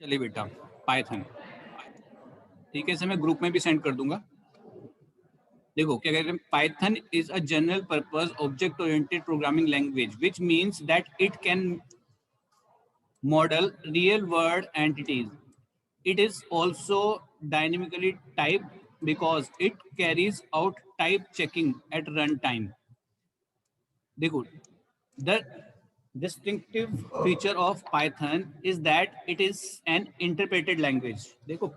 चलिए बेटा, पाइथन, ठीक है, इसे मैं ग्रुप में भी सेंड कर दूंगा। देखो क्या कहते हैं, Python is a general purpose object oriented programming language which means that it can model real world entities. It is also dynamically typed because it carries out type checking at runtime. देखो, the distinctive feature of Python is that it is an interpreted language. देखो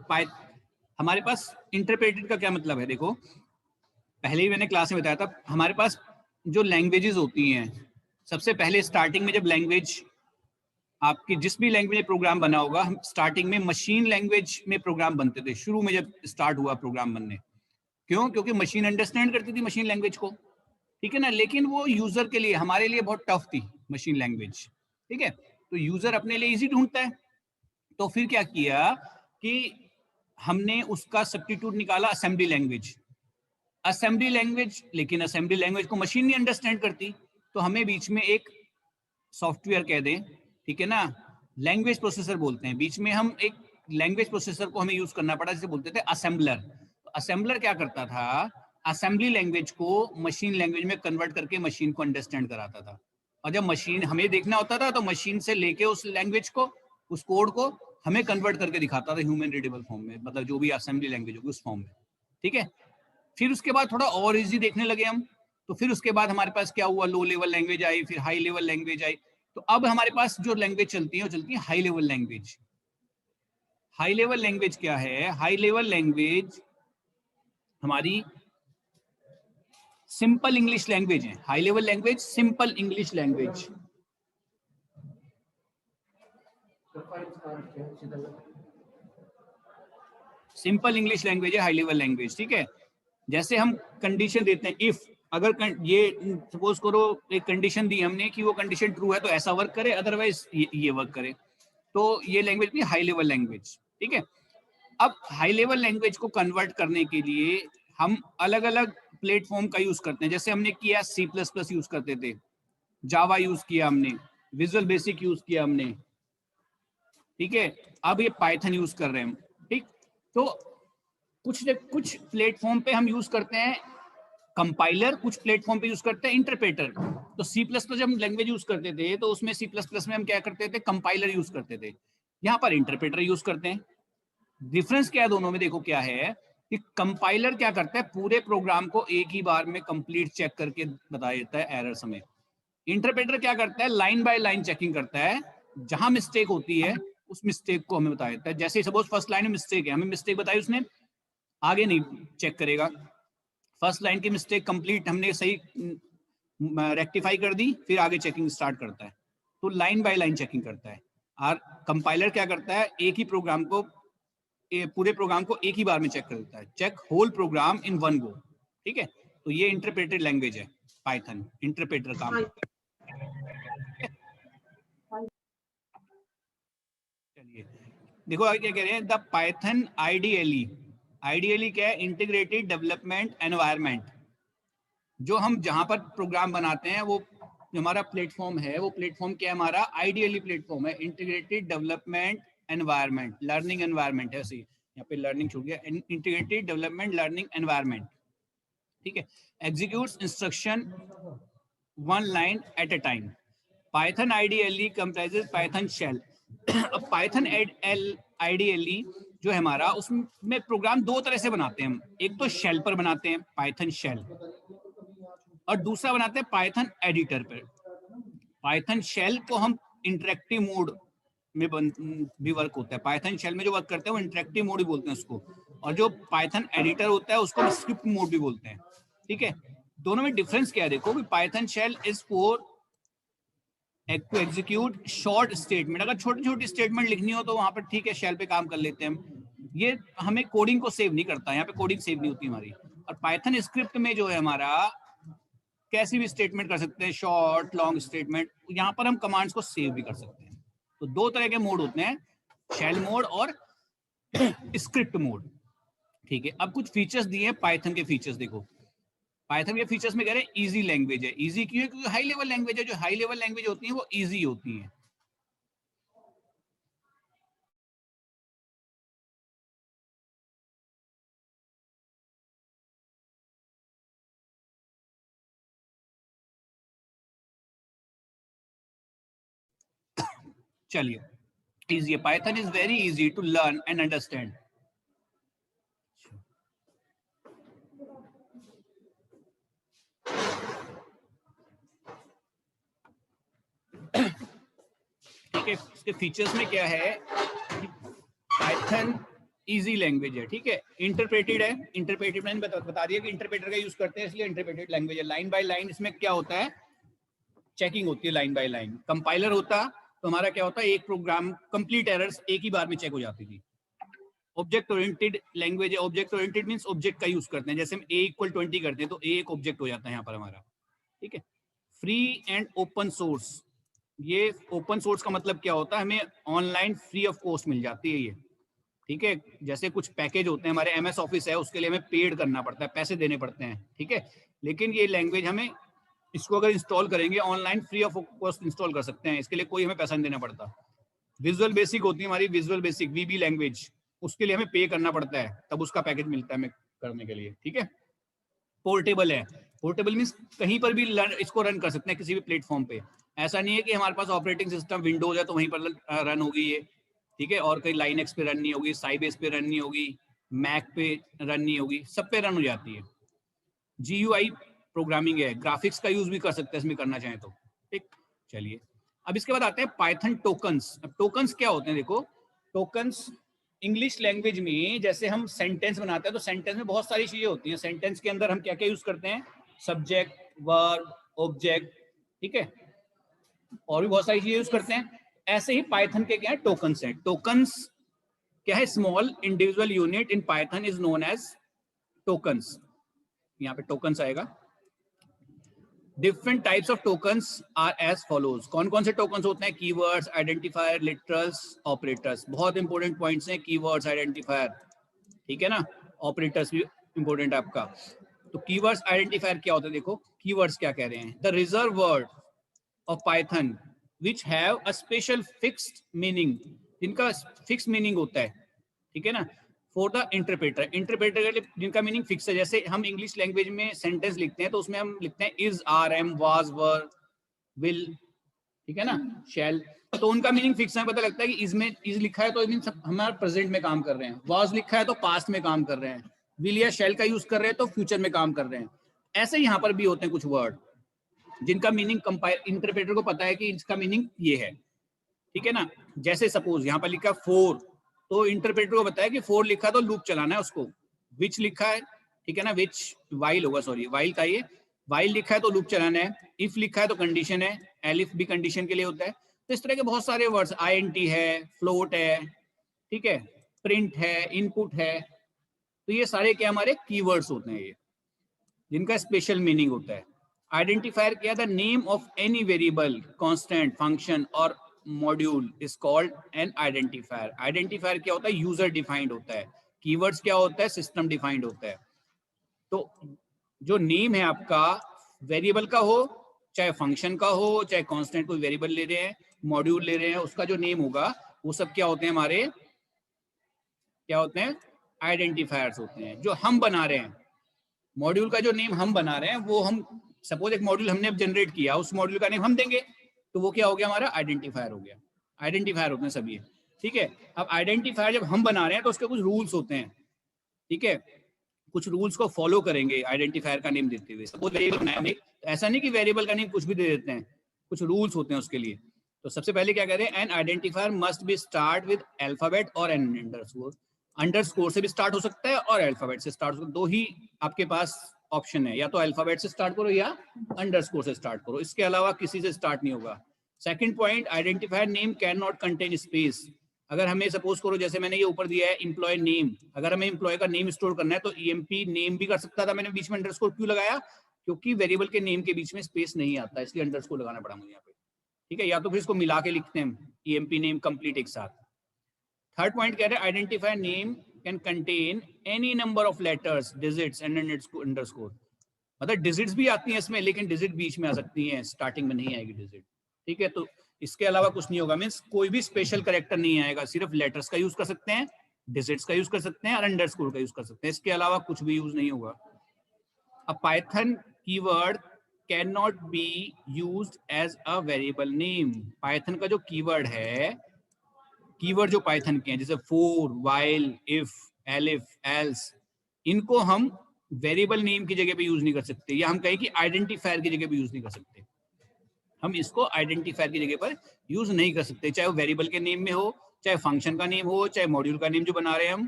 हमारे पास interpreted का क्या मतलब है? देखो, पहले ही मैंने क्लास में बताया था, हमारे पास जो लैंग्वेजेस होती हैं, सबसे पहले स्टार्टिंग में जब लैंग्वेज आपकी जिस भी लैंग्वेज में प्रोग्राम बना होगा, हम स्टार्टिंग में मशीन लैंग्वेज में प्रोग्राम बनते थे, शुरू में जब स्टार्ट हुआ प्रोग्राम बनने। क्यों? क्योंकि मशीन अंडरस्टैंड करती थी मशीन लैंग्वेज को, ठीक है ना। लेकिन वो यूजर के लिए, हमारे लिए बहुत टफ थी मशीन लैंग्वेज, ठीक है। तो यूजर अपने लिए इजी ढूंढता है, तो फिर क्या किया कि हमने उसका सब्स्टिट्यूट निकाला असेंबली लैंग्वेज। असेंबली लैंग्वेज, लेकिन असेंबली लैंग्वेज को मशीन नहीं अंडरस्टैंड करती, तो हमें बीच में एक सॉफ्टवेयर कह दें, ठीक है ना, लैंग्वेज प्रोसेसर बोलते हैं, बीच में हम एक लैंग्वेज प्रोसेसर को हमें यूज करना पड़ा, जिसे बोलते थे असेंबलर। तो असेंबलर क्या करता था, असेंबली लैंग्वेज को मशीन लैंग्वेज में कन्वर्ट करके मशीन को अंडरस्टैंड कराता था। और जब मशीन हमें देखना होता था, तो मशीन से लेके उस लैंग्वेज को, उस कोड को हमें कन्वर्ट करके दिखाता था ह्यूमन रीडेबल फॉर्म में, मतलब जो भी असेंबली लैंग्वेज होगी उस फॉर्म में, ठीक है। फिर उसके बाद थोड़ा और इजी देखने लगे हम, तो फिर उसके बाद हमारे पास क्या हुआ, लो लेवल लैंग्वेज आई, फिर हाई लेवल लैंग्वेज आई। तो अब हमारे पास जो लैंग्वेज चलती है वो चलती है high level language. High level language क्या है? हाई लेवल लैंग्वेज हमारी सिंपल इंग्लिश लैंग्वेज है। High level language simple English language, simple English language है हाई लेवल लैंग्वेज, ठीक है। जैसे हम कंडीशन देते हैं, इफ अगर ये सपोज करो एक कंडीशन दी हमने कि वो कंडीशन ट्रू है तो ऐसा वर्क करे, अदरवाइज ये वर्क करे, तो ये लैंग्वेज भी हाई लेवल लैंग्वेज, ठीक है। अब हाई लेवल लैंग्वेज को कन्वर्ट करने के लिए हम अलग अलग प्लेटफॉर्म का यूज करते हैं। जैसे हमने किया C++ यूज करते थे, जावा यूज किया हमने, विजुअल बेसिक यूज किया हमने, ठीक है। अब ये पाइथन यूज कर रहे हैं हम, ठीक। तो कुछ प्लेटफॉर्म पे हम यूज करते हैं कंपाइलर, कुछ प्लेटफॉर्म पे यूज करते हैं इंटरप्रेटर। तो C++ जब हम लैंग्वेज यूज करते थे, तो उसमें C++ में हम क्या करते थे, कंपाइलर यूज करते थे। यहाँ पर इंटरप्रेटर यूज करते हैं। डिफरेंस क्या है दोनों में? देखो क्या है कि कंपाइलर क्या करता है, पूरे प्रोग्राम को एक ही बार में कंप्लीट चेक करके बता देता है एरर समय। इंटरप्रेटर क्या करता है, लाइन बाय लाइन चेकिंग करता है, जहां मिस्टेक होती है उस मिस्टेक को हमें बता देता है। जैसे सपोज फर्स्ट लाइन में मिस्टेक है, हमें मिस्टेक बताई उसने, आगे नहीं चेक करेगा। फर्स्ट लाइन की मिस्टेक कंप्लीट हमने सही रेक्टिफाई कर दी, फिर आगे चेकिंग स्टार्ट करता है। तो लाइन बाय लाइन चेकिंग करता है। और कंपाइलर क्या करता है, एक ही प्रोग्राम को, पूरे प्रोग्राम को एक ही बार में चेक कर देता है, check whole program in one go, ठीक है। तो ये इंटरप्रेटेड लैंग्वेज है पाइथन, इंटरप्रेटर काम करता है। चलिए देखो आगे क्या कह रहे हैं, द पाइथन आइडियली क्या है, इंटीग्रेटेड डेवलपमेंट एनवायरनमेंट। जो हम जहां पर प्रोग्राम बनाते हैं, वो हमारा प्लेटफॉर्म है, वो प्लेटफॉर्म क्या है हमारा, आइडियली प्लेटफॉर्म है integrated development environment, learning environment है। ऐसे यहाँ पे लर्निंग छूट गया, इंटीग्रेटेड डेवलपमेंट लर्निंग एनवायरनमेंट, ठीक है। Executes instruction one line at a time. Python IDLE comprises Python shell. अब पाइथन आइडियली जो है हमारा, उसमें प्रोग्राम दो तरह से बनाते हैं हम। एक तो शेल पर बनाते हैं, पाइथन शेल, और दूसरा बनाते हैं पाइथन एडिटर पर। पाइथन शेल को हम इंटरेक्टिव मोड में भी वर्क होता है। पाइथन शेल में जो वर्क करते हैं वो इंटरेक्टिव मोड ही बोलते हैं उसको, और जो पाइथन एडिटर होता है उसको स्क्रिप्ट मोड भी बोलते हैं, ठीक है। दोनों में डिफरेंस क्या है? देखो कि Python shell is for to execute short statement. अगर छोटी छोटी स्टेटमेंट लिखनी हो तो वहां पर ठीक है, शेल पे काम कर लेते हैं हम। ये हमें कोडिंग को सेव नहीं करता, यहाँ पे कोडिंग सेव नहीं होती हमारी। और पाइथन स्क्रिप्ट में जो है हमारा, कैसी भी स्टेटमेंट कर सकते हैं, शॉर्ट लॉन्ग स्टेटमेंट, यहाँ पर हम कमांड्स को सेव भी कर सकते हैं। तो दो तरह के मोड होते हैं, शेल मोड और स्क्रिप्ट मोड, ठीक है। अब कुछ फीचर्स दिए हैं पाइथन के, फीचर्स देखो। पाइथन के फीचर्स में कह रहे हैं इजी लैंग्वेज है। इजी क्यों है? क्योंकि हाई लेवल लैंग्वेज है। जो हाई लेवल लैंग्वेज होती है वो इजी होती है। चलिए, इजी है, Python is very easy to learn and understand. ठीक है, इसके फीचर्स में क्या है, पाइथन इजी लैंग्वेज है, ठीक है, इंटरप्रेटेड है। इंटरप्रेटेड मैंने बता दिया कि इंटरप्रेटर का यूज करते हैं, इसलिए इंटरप्रेटेड लैंग्वेज है। लाइन बाय लाइन इसमें क्या होता है, चेकिंग होती है लाइन बाय लाइन। कंपाइलर होता तो हमारा क्या होता है, एक प्रोग्राम कंप्लीट एरर्स एक ही बार में चेक हो जाती थी। ऑब्जेक्ट ओरिएंटेड लैंग्वेज है। ऑब्जेक्ट ओरिएंटेड मींस ऑब्जेक्ट का यूज करते हैं, जैसे हम a = 20 करते हैं तो a एक ऑब्जेक्ट हो जाता है यहाँ पर हमारा, ठीक है। फ्री एंड ओपन सोर्स, ये ओपन सोर्स का मतलब क्या होता है, हमें ऑनलाइन फ्री ऑफ कॉस्ट मिल जाती है ये, ठीक है। जैसे कुछ पैकेज होते हैं हमारे MS ऑफिस है, उसके लिए हमें पेड करना पड़ता है, पैसे देने पड़ते हैं, ठीक है। लेकिन ये लैंग्वेज हमें, इसको अगर इंस्टॉल करेंगे online free of cost install कर सकते हैं, इसके लिए कोई हमें पैसा नहीं देना पड़ता। विजुअल बेसिक होती है हमारी, विजुअल बेसिक VB लैंग्वेज, उसके लिए हमें पे करना पड़ता है, तब उसका पैकेज मिलता है हमें करने के लिए, ठीक है। पोर्टेबल है। पोर्टेबल मीन्स कहीं पर भी इसको रन कर सकते हैं, किसी भी प्लेटफॉर्म पे। ऐसा नहीं है कि हमारे पास ऑपरेटिंग सिस्टम विंडोज है तो वहीं पर रन होगी ये, ठीक है, और कहीं लाइनक्स पे रन नहीं होगी, साइबेस पे रन नहीं होगी, मैक पे रन नहीं होगी, सब पे रन हो जाती है। GUI प्रोग्रामिंग है, ग्राफिक्स का यूज भी कर सकते हैं इसमें करना चाहें तो, ठीक। चलिए, अब इसके बाद आते हैं पाइथन टोकन्स। अब टोकन्स क्या होते हैं, देखो, टोकन्स इंग्लिश लैंग्वेज में जैसे हम सेंटेंस बनाते हैं तो सेंटेंस में बहुत सारी चीजें होती हैं। सेंटेंस के अंदर हम क्या क्या यूज करते हैं, सब्जेक्ट, वर्ब, ऑब्जेक्ट, ठीक है, और भी बहुत सारी चीजें यूज करते हैं। ऐसे ही पाइथन के क्या है, टोकन्स हैं। टोकन्स क्या है, small individual unit in Python is known as tokens. यहाँ पे टोकन्स आएगा। Different types of tokens are as follows. कौन कौन से टोकन्स होते हैं, कीवर्ड्स, आइडेंटिफायर, लिटरल्स, ऑपरेटर्स। बहुत इंपॉर्टेंट पॉइंट्स हैं कीवर्ड्स, आइडेंटिफायर, ठीक है ना, ऑपरेटर्स भी इंपॉर्टेंट है आपका। तो कीवर्ड्स, आइडेंटिफायर क्या होता है, देखो कीवर्ड्स क्या कह रहे हैं, the reserve word of Python which have a special fixed meaning, जिनका फिक्स मीनिंग होता है, ठीक है ना, फॉर द इंटरप्रेटर। इंटरप्रेटर के लिए जिनका मीनिंग फिक्स है, जैसे हम इंग्लिश लैंग्वेज में सेंटेंस लिखते हैं तो उसमें हम लिखते हैं is, are, am, was, were, will, ठीक है ना, शैल, तो उनका मीनिंग फिक्स है। पता लगता है कि इज में इज लिखा है तो हमारे प्रेजेंट में काम कर रहे हैं, वाज लिखा है तो पास्ट में काम कर रहे हैं, विल या शैल का यूज कर रहे हैं तो फ्यूचर में काम कर रहे हैं। ऐसे यहाँ पर भी होते हैं कुछ वर्ड जिनका मीनिंग कंपाइल इंटरप्रेटर को पता है कि इसका मीनिंग ये है, ठीक है ना। जैसे सपोज यहाँ पर लिखा 4, तो इंटरप्रेटर को बताया कि 4 लिखा तो लूप चलाना है उसको। विच लिखा है, ठीक है ना, विच वाइल होगा, सॉरी वाइल का ये, वाइल लिखा है तो लूप चलाना है। इफ लिखा है तो कंडीशन है, एलिफ भी कंडीशन के लिए होता है। तो इस तरह के बहुत सारे वर्ड्स, INT है, फ्लोट है, ठीक है, प्रिंट है, इनपुट है, तो ये सारे क्या हमारे कीवर्ड्स होते हैं, ये जिनका स्पेशल मीनिंग होता है। आइडेंटिफायर क्या, the name of any variable, constant, function और module is called an identifier. Identifier क्या होता है, यूजर डिफाइंड होता है। कीवर्ड्स क्या होता है, सिस्टम डिफाइंड होता है। तो जो नेम है आपका, वेरिएबल का हो, चाहे फंक्शन का हो, चाहे कांस्टेंट, कोई वेरिएबल ले रहे हैं, मॉड्यूल ले रहे हैं, उसका जो नेम होगा वो सब क्या होते हैं, हमारे क्या होते हैं, आइडेंटिफायर्स होते हैं, जो हम बना रहे हैं। मॉड्यूल का जो नेम हम बना रहे हैं वो हम, सपोज एक मॉड्यूल हमने जनरेट किया, उस मॉड्यूल का नेम हम देंगे, तो वो क्या हो गया, हमारा आइडेंटिफायर हो गया। आइडेंटिफायर होते हैं सभी, ठीक है। अब आइडेंटिफायर जब हम बना रहे हैं तो उसके कुछ रूल्स होते हैं, ठीक है, कुछ रूल्स को फॉलो करेंगे आइडेंटिफायर का नेम देते हुए। सपोज वेरिएबल बनाया हमने, ऐसा नहीं कि वेरिएबल का नेम कुछ भी दे देते हैं, कुछ रूल्स होते हैं उसके लिए। तो सबसे पहले क्या कह रहे हैं, N identifier must be start with alphabet और एन अंडरस्कोर। अंडरस्कोर से भी स्टार्ट हो सकता है और अल्फाबेट से स्टार्ट हो सकता है, दो ही आपके पास ऑप्शन है, या तो अल्फाबेट से स्टार्ट करो या अंडरस्कोर से स्टार्ट करो, इसके अलावा किसी से स्टार्ट नहीं होगा। Second point, identifier name can not contain space. अगर हमें सपोज करो, जैसे मैंने ये ऊपर दिया है एम्प्लॉय नेम, अगर हमें एम्प्लॉय का नेम स्टोर करना है तो EMP नेम भी कर सकता था, मैंने बीच में अंडरस्कोर क्यों लगाया, क्योंकि वेरिएबल के नेम के बीच में स्पेस नहीं आता, इसलिए अंडरस्कोर लगाना पड़ा मुझे यहाँ पे, ठीक है, या तो फिर इसको मिला के लिखते हैं EMP नेम कंप्लीट एक साथ। थर्ड पॉइंट कह रहे हैं, identifier name can contain any number of letters, digits and underscore. मतलब डिजिट्स भी आती हैं इसमें, लेकिन डिजिट बीच में आ सकती हैं, स्टार्टिंग में नहीं आएगी डिजिट, ठीक है। तो इसके अलावा कुछ नहीं होगा, मींस कोई भी स्पेशल कैरेक्टर नहीं आएगा, सिर्फ लेटर्स का यूज कर सकते हैं, डिजिट्स का यूज कर सकते हैं और अंडरस्कोर का यूज कर सकते हैं, इसके अलावा कुछ भी यूज नहीं होगा। अब Python keyword can not be used as a variable name. Python का जो कीवर्ड है, कीवर्ड जो पाइथन के हैं जैसे for, while, if, elif, else, इनको हम वेरिएबल नेम की जगह पे यूज नहीं कर सकते, या हम कहें कि आइडेंटिफायर की जगह पे यूज नहीं कर सकते। हम इसको आइडेंटिफायर की जगह पर यूज नहीं कर सकते, चाहे वो वेरिएबल के नेम में हो, चाहे फंक्शन का नेम हो, चाहे मॉड्यूल का नेम जो बना रहे हैं हम।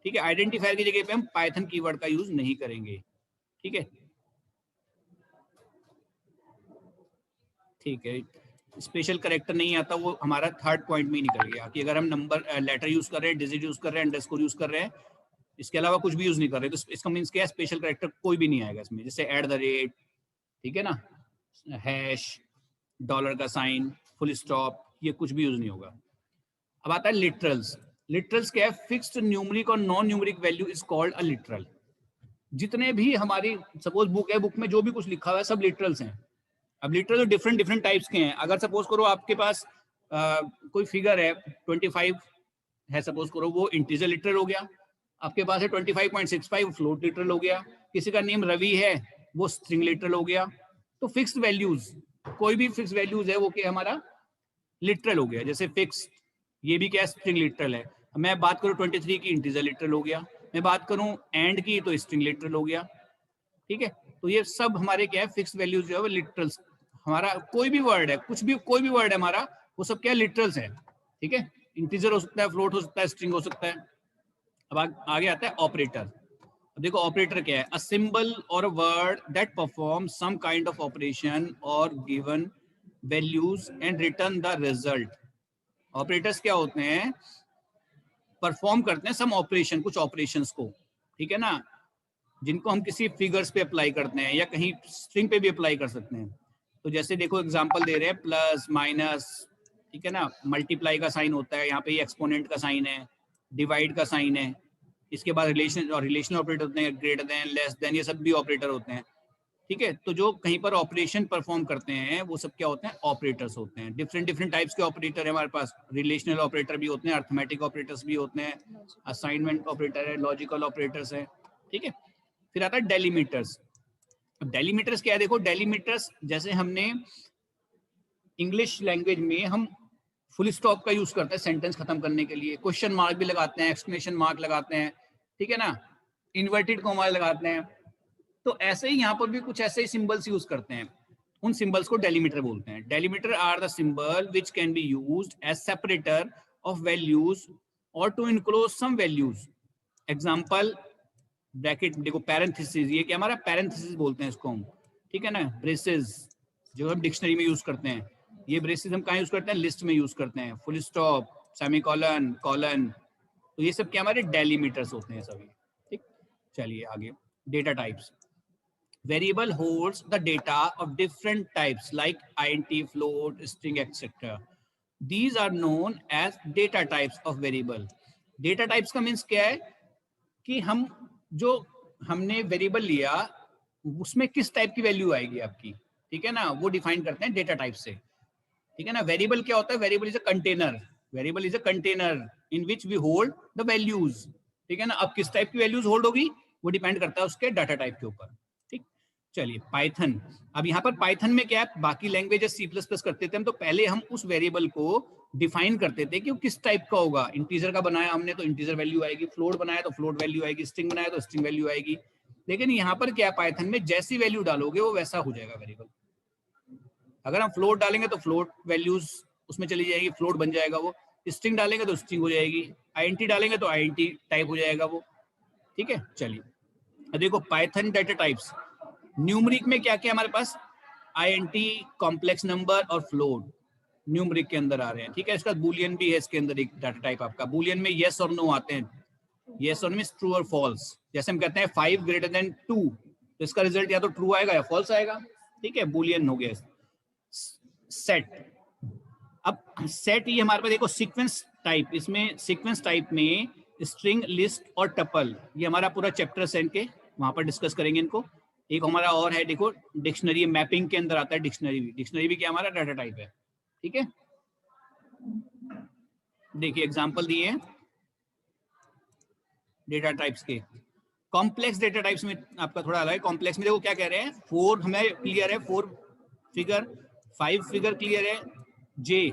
ठीक है, आइडेंटिफायर की जगह पे हम पाइथन कीवर्ड का यूज नहीं करेंगे। ठीक है, ठीक है। स्पेशल करेक्टर नहीं आता, वो हमारा थर्ड पॉइंट में ही निकल गया कि अगर हम नंबर लेटर यूज कर रहे हैं, डिजिट यूज कर रहे हैं, अंडरस्कोर यूज कर रहे हैं, इसके अलावा कुछ भी यूज नहीं कर रहे, तो इसका मीन्स क्या है, स्पेशल करेक्टर कोई भी नहीं आएगा इसमें, जैसे एट द रेट, ठीक है ना, हैश, डॉलर का साइन, फुल स्टॉप, ये कुछ भी यूज नहीं होगा। अब आता है लिटरल्स। लिटरल्स क्या है, फिक्स्ड न्यूमरिक और non numeric value is called a literal. जितने भी हमारी सपोज बुक है, बुक में जो भी कुछ लिखा हुआ है सब लिटरल्स हैं। अब लिटरल डिफरेंट डिफरेंट टाइप्स के हैं। अगर सपोज करो आपके पास कोई फिगर है 25 है, सपोज करो वो इंटीजर लिटरल हो गया। आपके पास है 25.65, फ्लोट लिटरल हो गया। किसी का नेम रवि है, वो स्ट्रिंग लिटरल हो गया। तो फिक्स्ड वैल्यूज, कोई भी फिक्स वैल्यूज है वो क्या हमारा लिटरल हो गया। जैसे फिक्स, ये भी क्या स्ट्रिंग लिटरल है। मैं बात करूं 23 की, इंटीजर लिटरल हो गया। मैं बात करूं एंड की, तो स्ट्रिंग लिटरल हो गया। ठीक है, तो ये सब हमारे क्या है, फिक्स वैल्यूज जो है वो लिटरल्स। हमारा कोई भी वर्ड है, कुछ भी कोई भी वर्ड है हमारा, वो सब क्या लिटरल्स है। ठीक है, इंटीजर हो सकता है, फ्लोट हो सकता है, स्ट्रिंग हो सकता है। अब आगे आता है ऑपरेटर। अब देखो ऑपरेटर क्या है, अ सिंबल और a word that perform some kind of operation और given values and return the result. Operators क्या होते हैं, परफॉर्म करते हैं सम ऑपरेशन, कुछ ऑपरेशंस को, ठीक है ना, जिनको हम किसी फिगर्स पे अप्लाई करते हैं या कहीं स्ट्रिंग पे भी अप्लाई कर सकते हैं। तो जैसे देखो एग्जांपल दे रहे हैं, प्लस, माइनस, ठीक है ना, मल्टीप्लाई का साइन होता है, यहाँ पे ये एक्सपोनेंट का साइन है, डिवाइड का साइन है। इसके बाद रिलेशन और रिलेशनल ऑपरेटर होते हैं, ग्रेटर देन, लेस देन, ये सब भी ऑपरेटर होते हैं। ठीक है, तो जो कहीं पर ऑपरेशन परफॉर्म करते हैं वो सब क्या होते हैं, ऑपरेटर्स होते हैं। डिफरेंट डिफरेंट टाइप्स के ऑपरेटर है हमारे पास। रिलेशनल ऑपरेटर भी होते हैं, अर्थमेटिक ऑपरेटर्स भी होते हैं, असाइनमेंट ऑपरेटर है, लॉजिकल ऑपरेटर्स है। ठीक है, फिर आता है डेलीमीटर्स। अब डेलीमीटर्स क्या है, देखो डेलीमीटर्स जैसे हमने इंग्लिश लैंग्वेज में हम फुल स्टॉप का यूज करते हैं सेंटेंस खत्म करने के लिए, क्वेश्चन मार्क भी लगाते हैं, एक्सक्लेमेशन मार्क लगाते हैं, ठीक है ना, इन्वर्टेड कॉमा लगाते हैं। तो ऐसे ही यहाँ पर भी कुछ ऐसे ही सिंबल्स यूज करते हैं। उन सिंबल्स को डेलीमीटर बोलते हैं। Delimiter are the symbol which can be used as separator of values और to enclose some values. Example bracket, देखो पैरेंथेसिस, ये क्या हमारा पैरेंथेसिस बोलते हैं इसको हम, ठीक है ना, ब्रेसेस जो हम डिक्शनरी में यूज करते हैं, ये ब्रेसेस हम कहाँ यूज करते हैं, लिस्ट में यूज करते हैं, फुल स्टॉप, सेमीकोलन, कॉलन, तो ये सब क्या हमारे डेलीमीटर्स होते हैं सभी। ठीक, चलिए आगे, data types. Variable holds the data of different types like int, float, string, etc. These are known as data types of variable. Data types का मीन्स क्या है कि हम जो हमने वेरिएबल लिया उसमें किस टाइप की वैल्यू आएगी आपकी, ठीक है ना, वो डिफाइन करते हैं डेटा टाइप से। ठीक है ना, वेरिएबल क्या होता है, variable is a container, variable is a container in which we hold the values. ठीक है ना, अब किस टाइप की वैल्यूज होल्ड होगी वो डिपेंड करता है उसके डाटा टाइप के ऊपर। ठीक, चलिए पाइथन। अब यहाँ पर पाइथन में क्या है, बाकी लैंग्वेजेस सी प्लस प्लस करते थे हम, तो पहले हम उस वेरिएबल को डिफाइन करते थे कि वो किस टाइप का होगा। इंटीजर का बनाया हमने तो इंटीजर वैल्यू आएगी, फ्लोट बनाया तो फ्लोट वैल्यू आएगी, स्ट्रिंग बनाया तो स्ट्रिंग वैल्यू आएगी। लेकिन यहाँ पर क्या है, पाइथन में जैसी वैल्यू डालोगे वो वैसा हो जाएगा वेरिएबल। अगर हम फ्लोट डालेंगे तो फ्लोट वैल्यूज उसमें चली जाएगी, फ्लोट बन जाएगा वो। स्ट्रिंग डालेंगे तो स्ट्रिंग हो जाएगी, आईएनटी डालेंगे तो आईएनटी टाइप हो जाएगा वो। ठीक है, चलिए देखो पाइथन डाटा टाइप्स। न्यूमरिक में क्या क्या हमारे पास, आईएनटी, कॉम्प्लेक्स नंबर और फ्लोट न्यूमरिक के अंदर आ रहे हैं। ठीक है, इसका बूलियन भी है इसके अंदर एक डाटा टाइप आपका। बूलियन में येस और नो आते हैं। येस और मींस ट्रू और फॉल्स। जैसे हम कहते हैं 5 ग्रेटर देन 2, तो इसका रिजल्ट या तो ट्रू आएगा या फॉल्स आएगा। ठीक है, बूलियन हो गया। सेट, अब सेट ये हमारे पास देखो सीक्वेंस टाइप, इसमें सीक्वेंस टाइप में स्ट्रिंग, लिस्ट और टपल, ये हमारा पूरा चैप्टर सेट के वहां पर डिस्कस करेंगे इनको। एक हमारा और है देखो डिक्शनरी, मैपिंग के अंदर आता है डिक्शनरी भी। डिक्शनरी भी क्या हमारा डाटा टाइप है। ठीक है, देखिए एग्जांपल दिए हैं डेटा टाइप्स के। कॉम्प्लेक्स डेटा टाइप्स में आपका थोड़ा अलग है। कॉम्प्लेक्स में देखो क्या कह रहे हैं, 4 हमें क्लियर है, 4 फिगर, 5 फिगर क्लियर है, जे।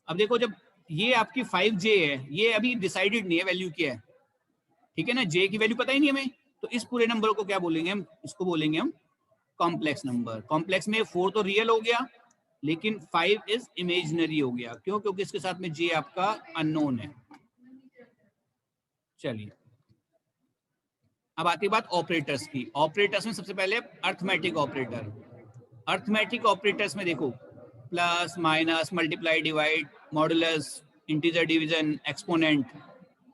अब देखो जब ये आपकी 5J है, ये अभी डिसाइडेड नहीं है वैल्यू क्या है, ठीक है ना, जे की वैल्यू पता ही नहीं हमें, तो इस पूरे नंबर को क्या बोलेंगे हम, इसको बोलेंगे हम कॉम्प्लेक्स नंबर। कॉम्प्लेक्स में 4 तो रियल हो गया, लेकिन 5 इज इमेजिनरी हो गया। क्यों? क्योंकि इसके साथ में जे आपका अननोन है। चलिए अब आती है बात ऑपरेटर्स की। ऑपरेटर्स में सबसे पहले अर्थमेटिक ऑपरेटर। अर्थमेटिक ऑपरेटर्स में देखो, plus, minus, multiply, divide, modulus, integer division, exponent,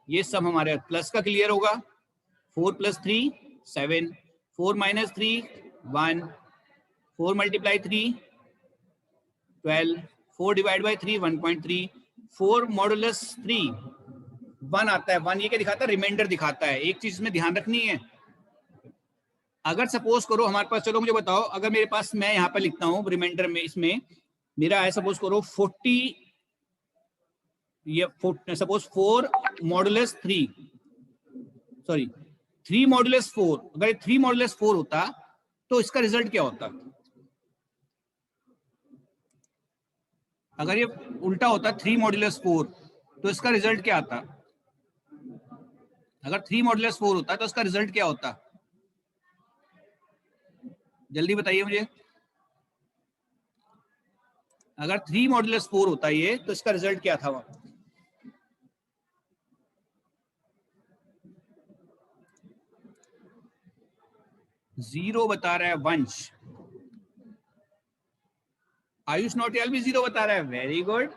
ये सब हमारे प्लस का क्लियर होगा। 4 + 3 7, 4 - 3 1, 4 × 3 12, 4 ÷ 3 1.3, 4 मॉडुलस 3 1 आता है। 1 ये क्या दिखाता है? रिमाइंडर दिखाता है। एक चीज में ध्यान रखनी है, अगर सपोज करो हमारे पास, चलो मुझे बताओ, अगर मेरे पास, मैं यहाँ पे लिखता हूँ रिमाइंडर में, इसमें मेरा है सपोज करो 40, ये सपोज 4 मॉडुलस 3, सॉरी 3 मॉडुलस 4, अगर 3 मॉडुलस 4 होता तो इसका रिजल्ट क्या होता? अगर ये उल्टा होता 3 मॉडुलस 4, तो इसका रिजल्ट क्या आता? अगर 3 मॉडुलस 4 होता तो इसका रिजल्ट क्या होता? जल्दी बताइए मुझे। अगर 3 मॉडुलस 4 होता ये, तो इसका रिजल्ट क्या था वहां? 0 बता रहा है वंश। आयुष नोटियाल भी 0 बता रहा है, वेरी गुड।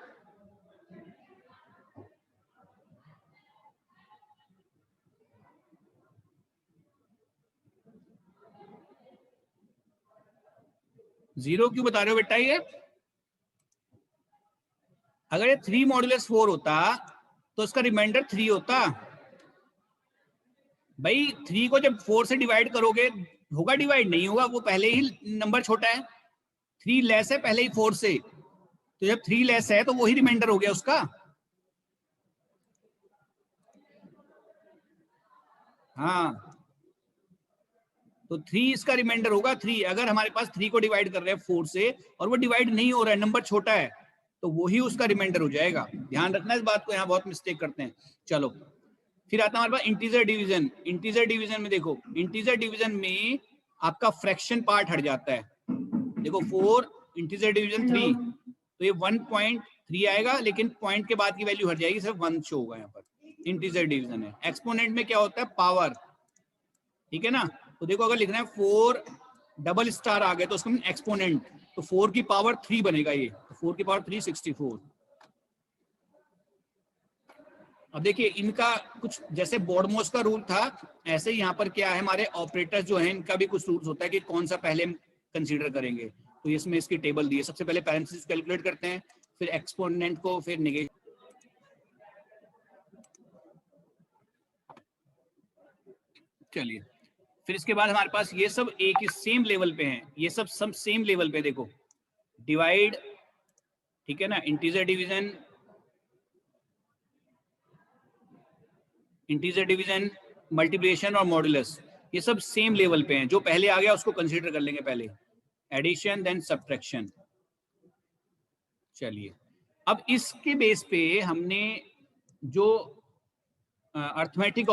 जीरो क्यों बता रहे हो बेटा? ये अगर ये 3 मॉडुलस 4 होता तो इसका रिमाइंडर 3 होता। भाई 3 को जब 4 से डिवाइड करोगे, होगा डिवाइड? नहीं होगा, वो पहले ही नंबर छोटा है, 3 लेस है पहले ही 4 से, तो जब 3 लेस है तो वही रिमाइंडर हो गया उसका। हाँ, तो 3 इसका रिमाइंडर होगा 3। अगर हमारे पास 3 को डिवाइड कर रहे हैं 4 से और वो डिवाइड नहीं हो रहा है, नंबर छोटा है, तो वही उसका रिमाइंडर हो जाएगा। ध्यान रखना इस बात को, यहाँ बहुत मिस्टेक करते हैं। चलो फिर आता है हमारे पास इंटीजर डिवीजन। इंटीजर डिवीजन में देखो, इंटीजर डिवीजन में आपका फ्रैक्शन पार्ट हट जाता है। देखो 4 इंटीजर डिवीजन 3, तो ये 1.3 आएगा, लेकिन पॉइंट के बाद की वैल्यू हट जाएगी, सिर्फ 1 शो होगा यहाँ पर। इंटीजर डिवीजन है। एक्सपोनेंट में क्या होता है? पावर, ठीक है ना। तो देखो अगर लिखना है 4 डबल स्टार आ गए तो उसका एक्सपोनेंट, तो 4 की पावर 3 बनेगा ये, तो 4 की पावर 3 64। अब देखिए इनका कुछ जैसे बोर्डमोस का रूल था, ऐसे ही यहाँ पर क्या है, हमारे ऑपरेटर्स जो हैं इनका भी कुछ रूल्स होता है कि कौन सा पहले कंसीडर करेंगे। तो इसमें इसकी टेबल दी है, सबसे पहले पैरेंथेसिस कैलकुलेट करते हैं, फिर एक्सपोनेंट को, फिर नेगेटिव। चलिए फिर इसके बाद हमारे पास ये सब एक ही सेम लेवल पे हैं, ये सब सेम लेवल पे। देखो डिवाइड, ठीक है ना, integer division, integer division, multiplication और मॉडुलस, ये सब सेम लेवल पे हैं। जो पहले आ गया उसको कंसीडर कर लेंगे पहले, एडिशन देन सब्ट्रैक्शन। चलिए अब इसके बेस पे हमने जो अर्थमेटिक